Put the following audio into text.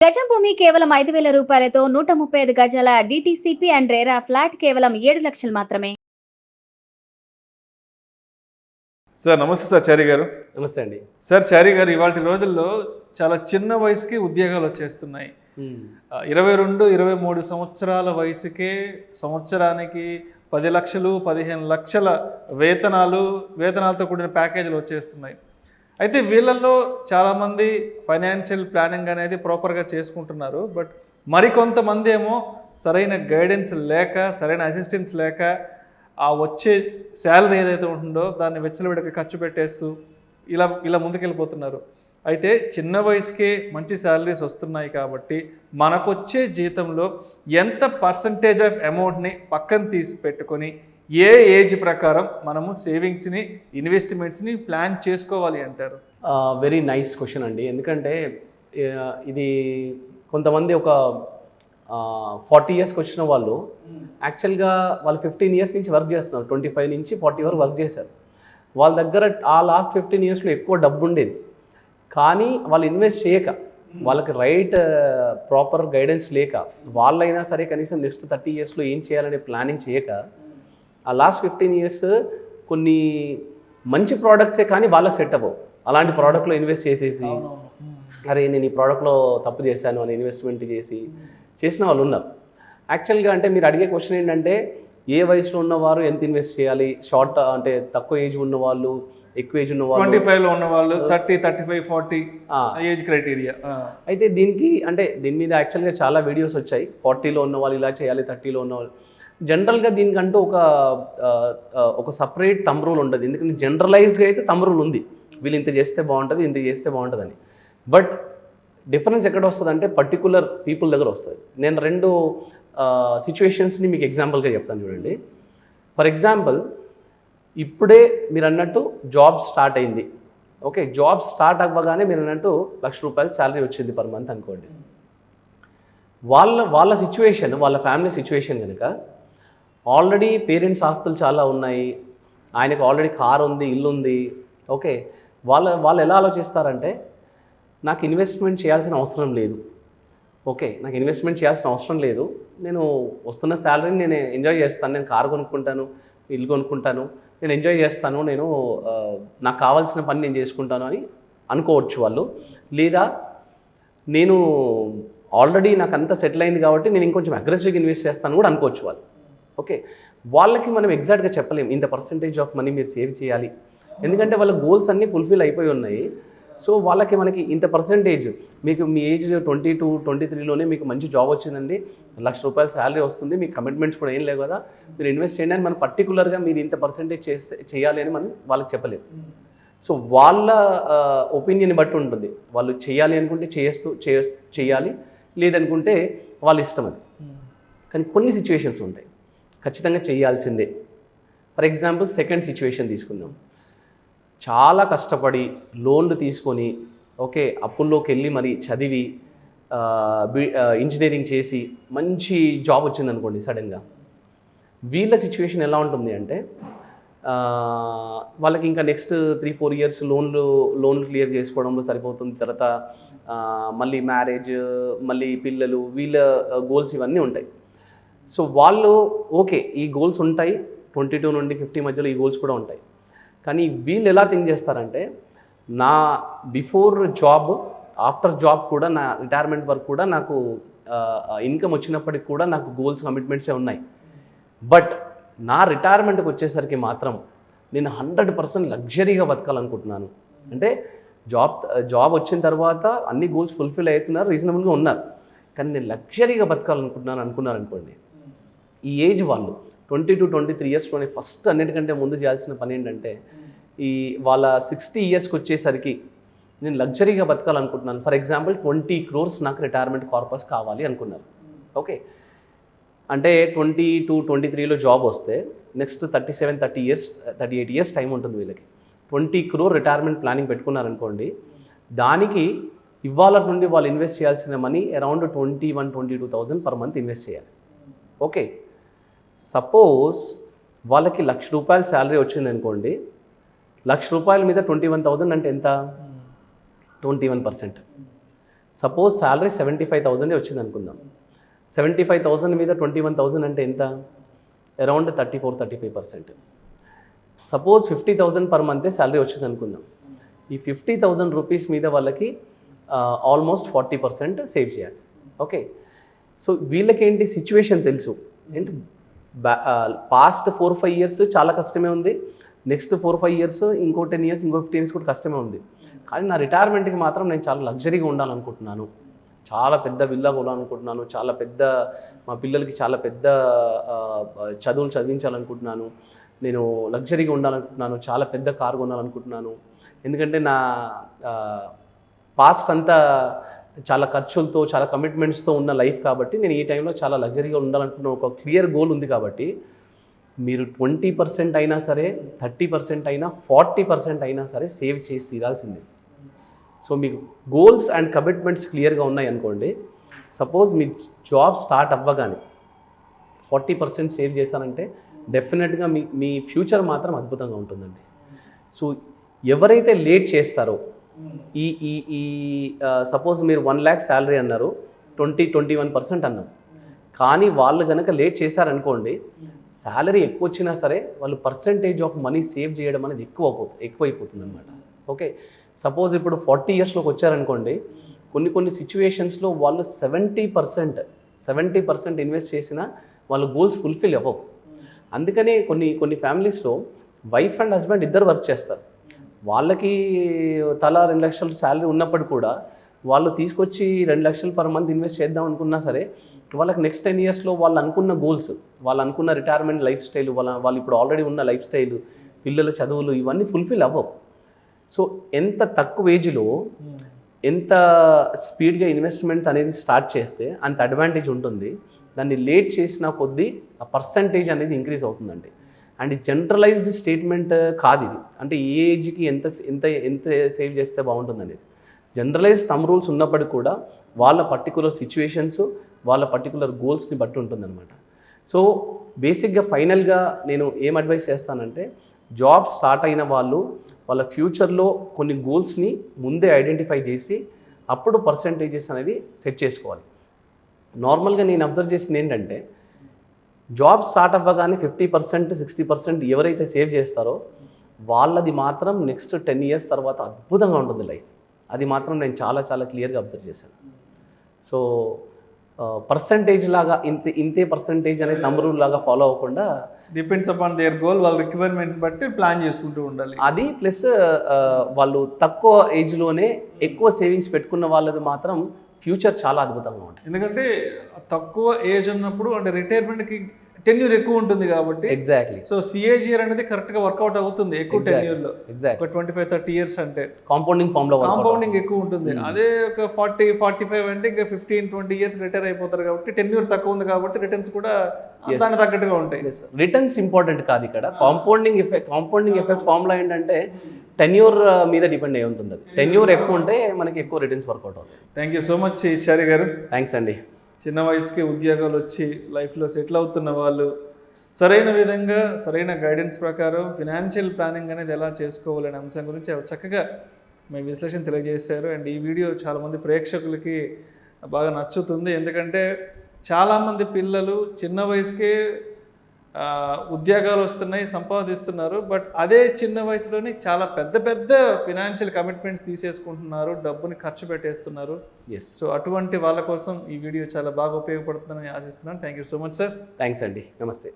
గజం భూమి కేవలం 5,000 రూపాయలతో 135 గజాల డిటిసిపి అండ్ రేరా ఫ్లాట్ కేవలం 7 లక్షలు మాత్రమే. సార్ నమస్తే సార్ చారి గారు. నమస్తే అండి సార్ చారి గారు, ఇవాళ రోజుల్లో చాలా చిన్న వయసుకి ఉద్యోగాలు వచ్చేస్తున్నాయి. 22-23 సంవత్సరాల వయసుకే సంవత్సరానికి 10 లక్షలు 15 లక్షల వేతనాలతో కూడిన ప్యాకేజీలు వచ్చేస్తున్నాయి. అయితే వీళ్ళల్లో చాలామంది ఫైనాన్షియల్ ప్లానింగ్ అనేది ప్రాపర్గా చేసుకుంటున్నారు. బట్ మరికొంతమంది ఏమో సరైన గైడెన్స్ లేక, సరైన అసిస్టెన్స్ లేక ఆ వచ్చే శాలరీ ఏదైతే ఉంటుందో దాన్ని వెచ్చలవిడికి ఖర్చు పెట్టేస్తూ ఇలా ముందుకెళ్ళిపోతున్నారు. అయితే చిన్న వయసుకే మంచి శాలరీస్ వస్తున్నాయి కాబట్టి మనకొచ్చే జీతంలో ఎంత పర్సంటేజ్ ఆఫ్ అమౌంట్ని పక్కన తీసి పెట్టుకొని ఏ ఏజ్ ప్రకారం మనము సేవింగ్స్ని, ఇన్వెస్ట్మెంట్స్ని ప్లాన్ చేసుకోవాలి అంటారు? వెరీ నైస్ క్వశ్చన్ అండి. ఎందుకంటే ఇది కొంతమంది ఒక 40 ఇయర్స్కి వచ్చిన వాళ్ళు యాక్చువల్గా వాళ్ళు 15 ఇయర్స్ నుంచి వర్క్ చేస్తున్నారు. 25 నుంచి 40 వరకు వర్క్ చేశారు. వాళ్ళ దగ్గర ఆ లాస్ట్ 15 ఇయర్స్లో ఎక్కువ డబ్బు ఉండేది, కానీ వాళ్ళు ఇన్వెస్ట్ చేయక, వాళ్ళకి రైట్ ప్రాపర్ గైడెన్స్ లేక, వాళ్ళైనా సరే కనీసం నెక్స్ట్ 30 ఇయర్స్లో ఏం చేయాలనే ప్లానింగ్ చేయక ఆ లాస్ట్ 15 ఇయర్స్ కొన్ని మంచి ప్రోడక్ట్సే కానీ వాళ్ళకి సెట్ అవ్వవు. అలాంటి ప్రోడక్ట్లో ఇన్వెస్ట్ చేసేసి అరే నేను ఈ ప్రోడక్ట్లో తప్పు చేశాను అని ఇన్వెస్ట్మెంట్ చేసిన వాళ్ళు ఉన్నారు. యాక్చువల్గా అంటే మీరు అడిగే క్వశ్చన్ ఏంటంటే ఏ వయసులో ఉన్నవారు ఎంత ఇన్వెస్ట్ చేయాలి, షార్ట్ అంటే తక్కువ ఏజ్ ఉన్నవాళ్ళు, ఎక్కువ ఏజ్ ఉన్నవాళ్ళు, 25లో ఉన్నవాళ్ళు, 30, 35, 40 ఏజ్ క్రైటీరియా. అయితే దీని మీద యాక్చువల్గా చాలా వీడియోస్ వచ్చాయి. 40లో ఉన్నవాళ్ళు ఇలా చేయాలి, 30లో ఉన్నవాళ్ళు. జనరల్గా దీనికంటూ ఒక సపరేట్ థంబ్ రూల్ ఉండదు. ఎందుకంటే జనరలైజ్డ్గా అయితే థంబ్ రూల్ ఉంది, వీళ్ళు ఇంత చేస్తే బాగుంటుంది, ఇంత చేస్తే బాగుంటుంది అని. బట్ డిఫరెన్స్ ఎక్కడ వస్తుంది అంటే పర్టికులర్ పీపుల్ దగ్గర వస్తుంది. నేను 2 సిచ్యువేషన్స్ని మీకు ఎగ్జాంపుల్గా చెప్తాను చూడండి. ఫర్ ఎగ్జాంపుల్, ఇప్పుడే మీరు అన్నట్టు జాబ్ స్టార్ట్ అయింది. ఓకే, జాబ్ స్టార్ట్ అవ్వగానే మీరు అన్నట్టు ₹1,00,000 శాలరీ వచ్చింది పర్ మంత్ అనుకోండి. వాళ్ళ సిచ్యువేషన్, వాళ్ళ ఫ్యామిలీ సిచ్యువేషన్ కనుక ఆల్రెడీ పేరెంట్స్ ఆస్తులు చాలా ఉన్నాయి, ఆయనకు ఆల్రెడీ కార్ ఉంది, ఇల్లు ఉంది. ఓకే, వాళ్ళు ఎలా ఆలోచిస్తారంటే నాకు ఇన్వెస్ట్మెంట్ చేయాల్సిన అవసరం లేదు. ఓకే, నాకు ఇన్వెస్ట్మెంట్ చేయాల్సిన అవసరం లేదు, నేను వస్తున్న శాలరీని నేను ఎంజాయ్ చేస్తాను, నేను కారు కొనుక్కుంటాను, ఇల్లు కొనుక్కుంటాను, నేను ఎంజాయ్ చేస్తాను, నాకు కావాల్సిన పని నేను చేసుకుంటాను అని అనుకోవచ్చు వాళ్ళు. లేదా నేను ఆల్రెడీ నాకు అంతా సెటిల్ అయింది కాబట్టి నేను ఇంకొంచెం అగ్రెసివ్గా ఇన్వెస్ట్ చేస్తాను కూడా అనుకోవచ్చు వాళ్ళు. ఓకే, వాళ్ళకి మనం ఎగ్జాక్ట్గా చెప్పలేము ఇంత పర్సంటేజ్ ఆఫ్ మనీ మీరు సేవ్ చేయాలి, ఎందుకంటే వాళ్ళ గోల్స్ అన్నీ ఫుల్ఫిల్ అయిపోయి ఉన్నాయి. సో మనకి ఇంత పర్సంటేజ్, మీకు మీ ఏజ్ 22, 23లోనే మీకు మంచి జాబ్ వచ్చిందండి, ₹1,00,000 శాలరీ వస్తుంది, మీకు కమిట్మెంట్స్ కూడా ఏం లేవు కదా, మీరు ఇన్వెస్ట్ చేయండి అని మనం పర్టికులర్గా మీరు ఇంత పర్సంటేజ్ చేయాలి అని మనం వాళ్ళకి చెప్పలేము. సో వాళ్ళ ఒపీనియన్ బట్టి ఉంటుంది. వాళ్ళు చేయాలి అనుకుంటే చేయాలి, లేదనుకుంటే వాళ్ళ ఇష్టం అది. కానీ కొన్ని సిచ్యువేషన్స్ ఉంటాయి ఖచ్చితంగా చేయాల్సిందే. ఫర్ ఎగ్జాంపుల్, సెకండ్ సిచ్యువేషన్ తీసుకుందాం. చాలా కష్టపడి లోన్లు తీసుకొని, ఓకే, అప్పుల్లోకి వెళ్ళి మరి చదివి ఇంజనీరింగ్ చేసి మంచి జాబ్ వచ్చిందనుకోండి సడన్గా. వీళ్ళ సిచ్యువేషన్ ఎలా ఉంటుంది అంటే వాళ్ళకి ఇంకా నెక్స్ట్ 3-4 ఇయర్స్ లోన్లు క్లియర్ చేసుకోవడంలో సరిపోతుంది. తర్వాత మళ్ళీ మ్యారేజ్, మళ్ళీ పిల్లలు, వీళ్ళ గోల్స్ ఇవన్నీ ఉంటాయి. సో వాళ్ళు ఓకే, ఈ గోల్స్ ఉంటాయి, 22 నుండి 50 మధ్యలో ఈ గోల్స్ కూడా ఉంటాయి. కానీ వీళ్ళు ఎలా థింక్ చేస్తారంటే నా బిఫోర్ జాబ్, ఆఫ్టర్ జాబ్ కూడా, నా రిటైర్మెంట్ వరకు కూడా నాకు ఇన్కమ్ వచ్చినప్పటికి కూడా నాకు గోల్స్, కమిట్మెంట్సే ఉన్నాయి. బట్ నా రిటైర్మెంట్కి వచ్చేసరికి మాత్రం నేను 100% లగ్జరీగా బతకాలనుకుంటున్నాను. అంటే జాబ్ వచ్చిన తర్వాత అన్ని గోల్స్ ఫుల్ఫిల్ అవుతున్నారు, రీజనబుల్గా ఉన్నారు, కానీ నేను లగ్జరీగా అనుకున్నారనుకోండి. ఈ ఏజ్ వాళ్ళు 22-23 ఇయర్స్లోనే ఫస్ట్ అన్నిటికంటే ముందు చేయాల్సిన పని ఏంటంటే వాళ్ళ 60 ఇయర్స్కి వచ్చేసరికి నేను లగ్జరీగా బతకాలనుకుంటున్నాను. ఫర్ ఎగ్జాంపుల్ 20 crores నాకు రిటైర్మెంట్ కార్పస్ కావాలి అనుకున్నారు. ఓకే, అంటే 22-23లో జాబ్ వస్తే నెక్స్ట్ 37-38 ఇయర్స్ టైం ఉంటుంది వీళ్ళకి. 20 crore రిటైర్మెంట్ ప్లానింగ్ పెట్టుకున్నారనుకోండి. దానికి ఇవాళ నుండి వాళ్ళు ఇన్వెస్ట్ చేయాల్సిన money around 21,000-22,000 per month invest చేయాలి. ఓకే, సపోజ్ వాళ్ళకి ₹1,00,000 శాలరీ వచ్చింది అనుకోండి, ₹1,00,000 మీద 21,000 అంటే ఎంత? 21%. సపోజ్ శాలరీ 75,000 వచ్చింది అనుకుందాం. 75,000 మీద 21,000 అంటే ఎంత? అరౌండ్ 34-35%. సపోజ్ 50,000 పర్ మంతే శాలరీ వచ్చింది అనుకుందాం. ఈ 50,000 రూపీస్ మీద వాళ్ళకి ఆల్మోస్ట్ 40% సేవ్ చేయాలి. ఓకే, సో వీళ్ళకేంటి సిచ్యువేషన్ తెలుసు ఏంటి, పాస్ట్ 4-5 ఇయర్స్ చాలా కష్టమే ఉంది, నెక్స్ట్ 4-5 ఇయర్స్, ఇంకో 10 ఇయర్స్, ఇంకో 15 ఇయర్స్ కూడా కష్టమే ఉంది. కానీ నా రిటైర్మెంట్కి మాత్రం నేను చాలా లగ్జరీగా ఉండాలనుకుంటున్నాను, చాలా పెద్ద విల్లా కొనాలనుకుంటున్నాను, చాలా పెద్ద మా పిల్లలకి చాలా పెద్ద చదువులు చదివించాలనుకుంటున్నాను, నేను లగ్జరీగా ఉండాలనుకుంటున్నాను, చాలా పెద్ద కారు కొనాలనుకుంటున్నాను. ఎందుకంటే నా పాస్ట్ అంతా చాలా ఖర్చులతో, చాలా కమిట్మెంట్స్తో ఉన్న లైఫ్ కాబట్టి నేను ఈ టైంలో చాలా లగ్జరీగా ఉండాలనుకున్న ఒక క్లియర్ గోల్ ఉంది. కాబట్టి మీరు 20% అయినా సరే, 30% అయినా, 40% అయినా సరే సేవ్ చేసి తీరాల్సిందే. సో మీకు గోల్స్ అండ్ కమిట్మెంట్స్ క్లియర్గా ఉన్నాయి అనుకోండి, సపోజ్ మీ జాబ్ స్టార్ట్ అవ్వగానే 40% సేవ్ చేశానంటే డెఫినెట్గా మీ ఫ్యూచర్ మాత్రం అద్భుతంగా ఉంటుందండి. సో ఎవరైతే లేట్ చేస్తారో, ఈ ఈ ఈ సపోజ్ మీరు 1 lakh శాలరీ అన్నారు, 21% అన్నాం, కానీ వాళ్ళు కనుక లేట్ చేశారనుకోండి, శాలరీ ఎక్కువ వచ్చినా సరే వాళ్ళు పర్సంటేజ్ ఆఫ్ మనీ సేవ్ చేయడం అనేది ఎక్కువైపోతుంది అనమాట. ఓకే, సపోజ్ ఇప్పుడు 40 ఇయర్స్లోకి వచ్చారనుకోండి, కొన్ని సిచ్యువేషన్స్లో వాళ్ళు 70% ఇన్వెస్ట్ చేసినా వాళ్ళ గోల్స్ ఫుల్ఫిల్ అవ్వవు. అందుకనే కొన్ని ఫ్యామిలీస్లో వైఫ్ అండ్ హస్బెండ్ ఇద్దరు వర్క్ చేస్తారు, వాళ్ళకి తలా 2 లక్షలు శాలరీ ఉన్నప్పుడు కూడా వాళ్ళు తీసుకొచ్చి 2 లక్షలు పర్ మంత్ ఇన్వెస్ట్ చేద్దాం అనుకున్నా సరే వాళ్ళకి నెక్స్ట్ 10 ఇయర్స్లో వాళ్ళు అనుకున్న గోల్స్, వాళ్ళు అనుకున్న రిటైర్మెంట్ లైఫ్ స్టైల్, వాళ్ళు ఇప్పుడు ఆల్రెడీ ఉన్న లైఫ్ స్టైల్, పిల్లల చదువులు ఇవన్నీ ఫుల్ఫిల్ అవ్వవు. సో ఎంత తక్కువ ఏజ్లో ఎంత స్పీడ్గా ఇన్వెస్ట్మెంట్ అనేది స్టార్ట్ చేస్తే అంత అడ్వాంటేజ్ ఉంటుంది. దాన్ని లేట్ చేసిన కొద్దీ ఆ పర్సంటేజ్ అనేది ఇంక్రీజ్ అవుతుందండి. అండ్ జనరలైజ్డ్ స్టేట్మెంట్ కాదు ఇది, అంటే ఏ ఏజ్కి ఎంత ఎంత ఎంత సేవ్ చేస్తే బాగుంటుంది అనేది. జనరలైజ్డ్ టర్మ్ రూల్స్ ఉన్నప్పటికీ కూడా వాళ్ళ పర్టికులర్ సిచ్యువేషన్స్, వాళ్ళ పర్టికులర్ గోల్స్ని బట్టి ఉంటుందన్నమాట. సో బేసిక్గా ఫైనల్గా నేను ఏం అడ్వైస్ చేస్తానంటే, జాబ్ స్టార్ట్ అయిన వాళ్ళు వాళ్ళ ఫ్యూచర్లో కొన్ని గోల్స్ని ముందే ఐడెంటిఫై చేసి అప్పుడు పర్సంటేజెస్ అనేది సెట్ చేసుకోవాలి. నార్మల్గా నేను అబ్జర్వ్ చేసింది ఏంటంటే, జాబ్ స్టార్ట్ అవ్వగానే 50%, 60% ఎవరైతే సేవ్ చేస్తారో వాళ్ళది మాత్రం నెక్స్ట్ 10 ఇయర్స్ తర్వాత అద్భుతంగా ఉంటుంది లైఫ్. అది మాత్రం నేను చాలా చాలా క్లియర్గా అబ్జర్వ్ చేశాను. సో పర్సంటేజ్ లాగా ఇంతే పర్సంటేజ్ అనేది నంబర్ లాగా ఫాలో అవ్వకుండా, డిపెండ్స్ అపాన్ దేర్ గోల్, వాళ్ళ రిక్వైర్మెంట్ బట్టి ప్లాన్ చేసుకుంటూ ఉండాలి. అది ప్లస్ వాళ్ళు తక్కువ ఏజ్లోనే ఎక్కువ సేవింగ్స్ పెట్టుకున్న వాళ్ళది మాత్రం ఫ్యూచర్ చాలా అద్భుతంగా ఉంటుంది. ఎందుకంటే తక్కువ ఏజ్ ఉన్నప్పుడు అంటే రిటైర్మెంట్కి టెన్యూర్ ఎక్కువ ఉంటుంది కాబట్టి. ఎగ్జాక్ట్లీ. సో సిఏజిఆర్ అనేది కరెక్ట్గా వర్కౌట్ అవుతుంది ఎక్కువ టెన్యూర్లో. ఎగ్జాక్ట్. 25-30 ఇయర్స్ అంటే కాంపౌండింగ్ ఫామ్లో కాంపౌండింగ్ ఎక్కువ ఉంటుంది. అదే ఒక 40-45 అంటే ఇంకా 15-20 ఇయర్స్ రిటైర్ అయిపోతారు కాబట్టి టెన్యూర్ తక్కువ ఉంది కాబట్టి రిటర్న్స్ కూడా దానికి తగ్గట్టుగా ఉంటాయి. రిటర్న్స్ ఇంపార్టెంట్ కాదు ఇక్కడ, కాంపౌండింగ్ ఎఫెక్ట్ ఫార్ములా ఏంటంటే టెన్యూర్ మీద డిపెండ్ అయి ఉంటుంది. అది టెన్యూర్ ఎక్కువ ఉంటే మనకి ఎక్కువ రిటర్న్స్ వర్కౌట్ అవుతాయి. థ్యాంక్ యూ సో మచ్ చారి గారు. థ్యాంక్స్ అండి. చిన్న వయసుకి ఉద్యోగాలు వచ్చి లైఫ్లో సెటిల్ అవుతున్న వాళ్ళు సరైన విధంగా సరైన గైడెన్స్ ప్రకారం ఫినాన్షియల్ ప్లానింగ్ అనేది ఎలా చేసుకోవాలనే అంశం గురించి చక్కగా మీ విశ్లేషణ తెలియజేశారు. అండ్ ఈ వీడియో చాలామంది ప్రేక్షకులకి బాగా నచ్చుతుంది. ఎందుకంటే చాలామంది పిల్లలు చిన్న వయసుకే ఉద్యోగాలు వస్తున్నాయి, సంపాదిస్తున్నారు, బట్ అదే చిన్న వయసులోని చాలా పెద్ద పెద్ద ఫినాన్షియల్ కమిట్మెంట్స్ తీసేసుకుంటున్నారు, డబ్బుని ఖర్చు పెట్టేస్తున్నారు. సో అటువంటి వాళ్ళ కోసం ఈ వీడియో చాలా బాగా ఉపయోగపడుతుందని ఆశిస్తున్నాను. Thank you so much sir. Thanks అండి. నమస్తే.